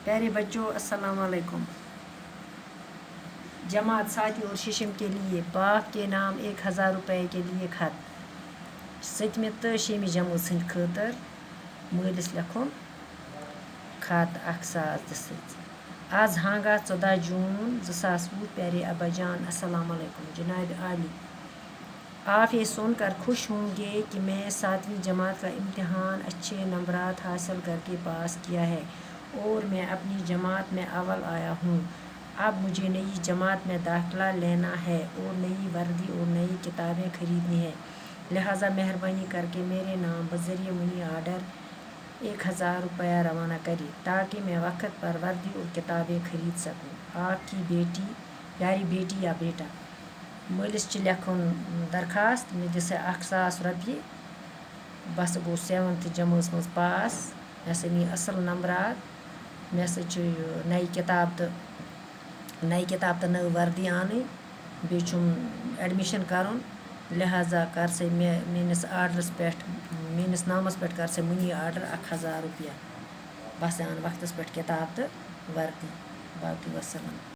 پیارے بچوں السلام علیکم۔ جماعت ساتھی اور ششم کے لیے پاک کے نام 1000 روپے کے لیے خط۔ 7 تو 6 جماعت سند خاطر مالس لکھن خط 1000 آز ہانگا 14 جون 2020 پیارے ابا جان السلام علیکم۔ جناب عالی، آپ یہ سن کر خوش ہوں گے کہ میں 7ویں جماعت کا امتحان اچھے نمبرات حاصل کر کے پاس کیا ہے اور میں اپنی جماعت میں اول آیا ہوں۔ اب مجھے نئی جماعت میں داخلہ لینا ہے اور نئی وردی اور نئی کتابیں خریدنی ہیں، لہٰذا مہربانی کر کے میرے نام بذریعہ منی آرڈر 1000 روپیہ روانہ کریں تاکہ میں وقت پر وردی اور کتابیں خرید سکوں۔ آپ کی بیٹی، پیاری بیٹی یا بیٹا۔ مالس چھ لکھن درخواست مے دِسا 1000 روپیہ، بس گو 7th جماعت مز پاس، مے سا نی اصل نمبرات، مے سا نئی کتاب تو نئی وردی آنٕنۍ، بیٚیہِ چھُم ایڈمِشن کرُن، لہٰذا کر سا میٲنِس آرڈرس پٮ۪ٹھ، میٲنِس نامس پٮ۪ٹھ کر سا منی آرڈر 1000 روپیہ، بس اَن وقتس پٮ۪ٹھ کتاب تہٕ وردی، باقٕے وسلام۔